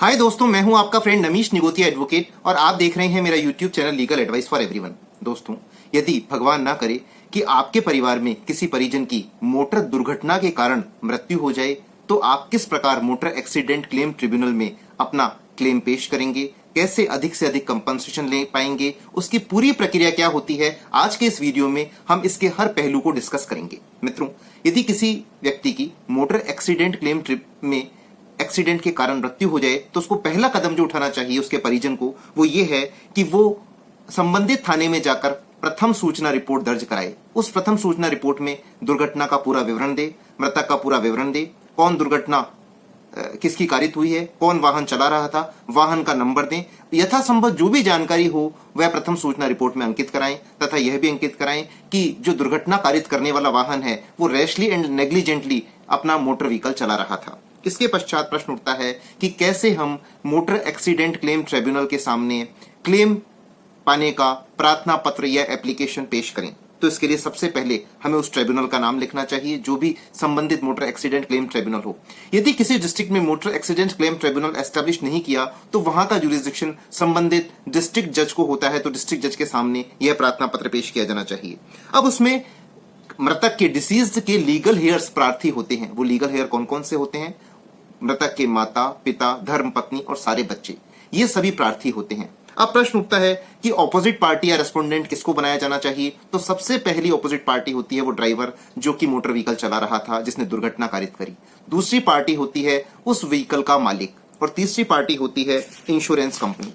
हाय दोस्तों, मैं हूं आपका फ्रेंड नमीश निगोतिया एडवोकेट और आप देख रहे हैं मेरा YouTube channel legal advice for everyone. दोस्तों, यदि भगवान ना करे कि आपके परिवार में किसी परिजन की मोटर दुर्घटना के कारण मृत्यु हो जाए तो आप किस प्रकार मोटर एक्सीडेंट क्लेम ट्रिब्यूनल में अपना क्लेम पेश करेंगे, कैसे अधिक से अधिक कंपनसेशन ले पाएंगे, उसकी पूरी प्रक्रिया क्या होती है, आज के इस वीडियो में हम इसके हर पहलू को डिस्कस करेंगे। मित्रों, यदि किसी व्यक्ति की मोटर एक्सीडेंट क्लेम में एक्सीडेंट के कारण मृत्यु हो जाए तो उसको पहला कदम जो उठाना चाहिए उसके परिजन को वो ये है कि वो संबंधित थाने में जाकर प्रथम सूचना रिपोर्ट दर्ज कराए। उस प्रथम सूचना रिपोर्ट में दुर्घटना का पूरा विवरण दे, मृतक का पूरा विवरण दे, कौन दुर्घटना किसकी कारित हुई है, कौन वाहन चला रहा था, वाहन का नंबर दें, यथासंभव जो भी जानकारी हो वह प्रथम सूचना रिपोर्ट में अंकित कराएं तथा यह भी अंकित कराएं कि जो दुर्घटना कारित करने वाला वाहन है वो रैशली एंड नेग्लिजेंटली अपना मोटर व्हीकल चला रहा था। इसके पश्चात प्रश्न उठता है कि कैसे हम मोटर एक्सीडेंट क्लेम ट्रिब्यूनल के सामने क्लेम पाने का प्रार्थना पत्र या एप्लीकेशन पेश करें। तो इसके लिए सबसे पहले हमें उस ट्रिब्यूनल का नाम लिखना चाहिए जो भी संबंधित मोटर एक्सीडेंट क्लेम ट्रिब्यूनल हो। यदि किसी डिस्ट्रिक्ट में motor accident claim tribunal establish नहीं किया तो वहां का जुरिस्डिक्शन संबंधित डिस्ट्रिक्ट जज को होता है, तो डिस्ट्रिक्ट जज के सामने यह प्रार्थना पत्र पेश किया जाना चाहिए। अब उसमें मृतक के डिसीज्ड के लीगल हेयर्स प्रार्थी होते हैं। वो लीगल हेयर कौन कौन से होते हैं? मृतक के माता पिता, धर्म पत्नी और सारे बच्चे, ये सभी प्रार्थी होते हैं। अब प्रश्न उठता है कि ऑपोजिट पार्टी या रेस्पोंडेंट किसको बनाया जाना चाहिए। तो सबसे पहली ऑपोजिट पार्टी होती है वो ड्राइवर जो कि मोटर व्हीकल चला रहा था जिसने दुर्घटना कारित करी। दूसरी पार्टी होती है उस व्हीकल का मालिक और तीसरी पार्टी होती है इंश्योरेंस कंपनी।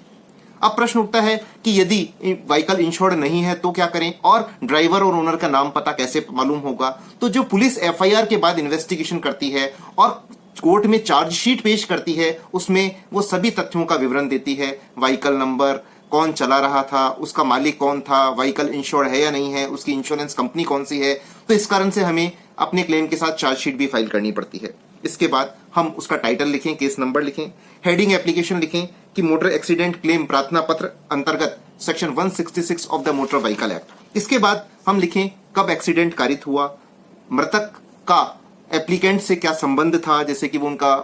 अब प्रश्न उठता है कि यदि व्हीकल इंश्योर्ड नहीं है तो क्या करें और ड्राइवर और ओनर का नाम पता कैसे मालूम होगा। तो जो पुलिस एफआईआर के बाद इन्वेस्टिगेशन करती है और कोर्ट में चार्जशीट पेश करती है उसमें वो सभी तथ्यों का विवरण देती है, व्हीकल नंबर, कौन चला रहा था, उसका मालिक कौन था, व्हीकल इंश्योर्ड है या नहीं है, उसकी इंश्योरेंस कंपनी कौन सी है। तो इस कारण से हमें अपने क्लेम के साथ चार्जशीट भी फाइल करनी पड़ती है। इसके बाद हम उसका टाइटल लिखें, केस नंबर लिखें, हेडिंग एप्लीकेशन लिखें कि मोटर एक्सीडेंट क्लेम प्रार्थना पत्र अंतर्गत section 166 of the motor vehicle act. इसके बाद हम लिखें कब एक्सीडेंट कारित हुआ, मृतक का एप्लीकेंट से क्या संबंध था, जैसे कि वो उनका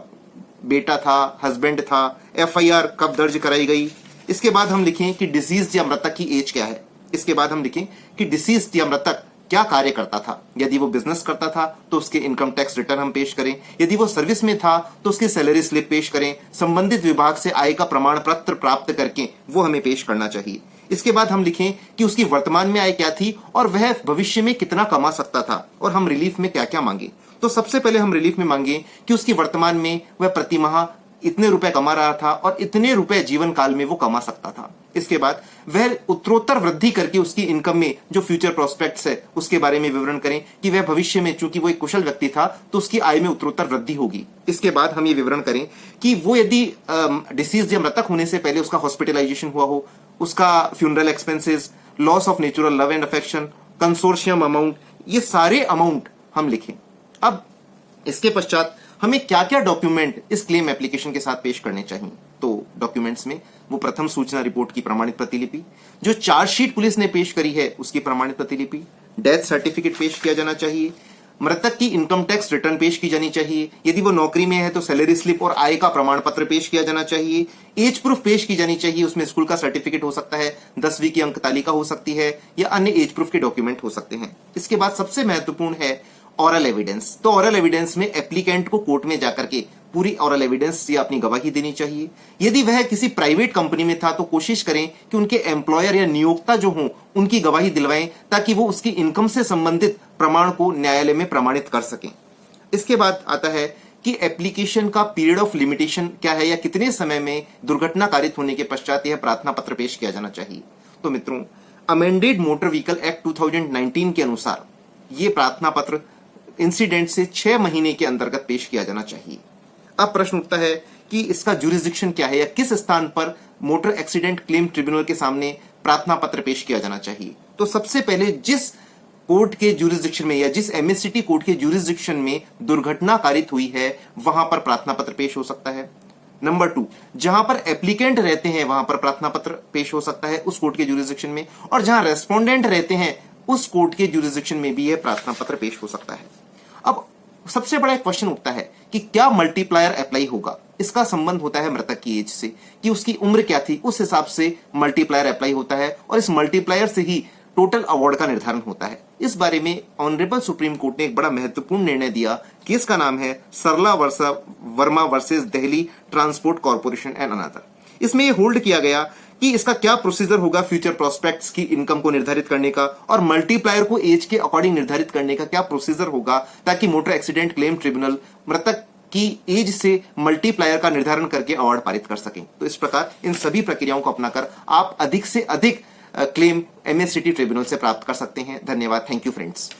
बेटा था, हस्बैंड था, एफआईआर कब दर्ज कराई गई। इसके बाद हम लिखें कि डिसीज या मृतक की एज क्या है। इसके बाद हम लिखें कि डिसीज या मृतक क्या कार्य करता था। यदि वो बिजनेस करता था तो उसके इनकम टैक्स रिटर्न हम पेश करें, यदि वो सर्विस में था तो उसकी सैलरी स्लिप पेश करें, संबंधित विभाग से आय का प्रमाण पत्र प्राप्त करके वो हमें पेश करना चाहिए। इसके बाद हम लिखें कि उसकी वर्तमान में आय क्या थी और वह भविष्य में कितना कमा सकता था और हम रिलीफ में क्या क्या मांगे। तो सबसे पहले हम रिलीफ में मांगे कि उसकी वर्तमान में वह प्रति माह इतने रुपए कमा रहा था और इतने रुपए जीवन काल में वो कमा सकता था। इसके बाद वह उत्तरोत्तर वृद्धि करके उसकी इनकम में जो फ्यूचर प्रोस्पेक्ट्स है उसके बारे में विवरण करें कि वह भविष्य में, चूंकि वो एक कुशल व्यक्ति था तो उसकी आय में उत्तरोत्तर वृद्धि होगी। इसके बाद हम ये विवरण करें कि वो यदि डिसीज या मृतक होने से पहले उसका हॉस्पिटलाइजेशन हुआ हो, उसका funeral expenses, loss of natural love and affection, consortium amount, ये सारे अमाउंट हम लिखें। अब इसके पश्चात हमें क्या क्या डॉक्यूमेंट इस क्लेम एप्लीकेशन के साथ पेश करने चाहिए। तो डॉक्यूमेंट्स में वो प्रथम सूचना रिपोर्ट की प्रमाणित प्रतिलिपि, जो चार्जशीट पुलिस ने पेश करी है उसकी प्रमाणित प्रतिलिपि, डेथ सर्टिफिकेट पेश किया जाना चाहिए, मृतक की इनकम टैक्स रिटर्न पेश की जानी चाहिए, यदि वो नौकरी में है तो सैलरी स्लिप और आय का प्रमाण पत्र पेश किया जाना चाहिए, एज प्रूफ पेश की जानी चाहिए, उसमें स्कूल का सर्टिफिकेट हो सकता है, 10वीं की अंक तालिका हो सकती है या अन्य एज प्रूफ के डॉक्यूमेंट हो सकते हैं। इसके बाद सबसे महत्वपूर्ण है ऑरल एविडेंस। तो ऑरल एविडेंस में एप्लीकेंट को कोर्ट में जाकर के पूरी ऑरल एविडेंस या अपनी गवाही देनी चाहिए। यदि वह किसी प्राइवेट कंपनी में था तो कोशिश करें कि उनके एम्प्लॉयर या नियोक्ता जो हों उनकी गवाही दिलवाएं ताकि वो उसकी इनकम से संबंधित प्रमाण को न्यायालय में प्रमाणित कर सकें। इसके बाद आता है कि एप्लीकेशन का पीरियड ऑफ लिमिटेशन क्या है या कितने समय में दुर्घटना कारित होने के पश्चात यह प्रार्थना पत्र पेश किया जाना चाहिए। तो मित्रों, अमेंडेड मोटर व्हीकल एक्ट 2019 के अनुसार यह प्रार्थना पत्र इंसिडेंट से 6 महीने के अंतर्गत पेश किया जाना चाहिए। अब प्रश्न उठता है कि इसका जुरिस्डिक्शन क्या है या किस स्थान पर मोटर एक्सीडेंट क्लेम ट्रिब्यूनल के सामने प्रार्थना पत्र पेश किया जाना चाहिए। तो सबसे पहले जिस कोर्ट के जुरिस्डिक्शन में या जिस एमएससीटी कोर्ट के जुरिस्डिक्शन में दुर्घटना कारित हुई है वहां पर प्रार्थना पत्र पेश हो सकता है। नंबर 2, जहां पर एप्लीकेंट रहते हैं वहां पर प्रार्थना पत्र पेश हो सकता है उस कोर्ट के जुरिस्डिक्शन में, और जहां रेस्पोंडेंट रहते हैं उस कोर्ट के जुरिस्डिक्शन में भी यह प्रार्थना पत्र पेश हो सकता है। अब सबसे बड़ा एक क्वेश्चन उठता है कि क्या मल्टीप्लायर अप्लाई होगा। इसका संबंध होता है मृतक की एज से, कि उसकी उम्र क्या थी, उस हिसाब से मल्टीप्लायर अप्लाई होता है और इस मल्टीप्लायर से ही टोटल अवार्ड का निर्धारण होता है। इस बारे में ऑनरेबल सुप्रीम कोर्ट ने एक बड़ा महत्वपूर्ण निर्णय दिया। केस का नाम है Sarla Verma versus Delhi Transport Corporation and another. इसमें यह होल्ड किया गया कि इसका क्या प्रोसीजर होगा फ्यूचर प्रोस्पेक्ट्स की इनकम को निर्धारित करने का और मल्टीप्लायर को एज के अकॉर्डिंग निर्धारित करने का क्या प्रोसीजर होगा, ताकि मोटर एक्सीडेंट क्लेम ट्रिब्यूनल मृतक की एज से मल्टीप्लायर का निर्धारण करके अवार्ड पारित कर सकें। तो इस प्रकार इन सभी प्रक्रियाओं को अपनाकर आप अधिक से अधिक क्लेम एमएससीटी ट्रिब्यूनल से प्राप्त कर सकते हैं। धन्यवाद। Thank you friends.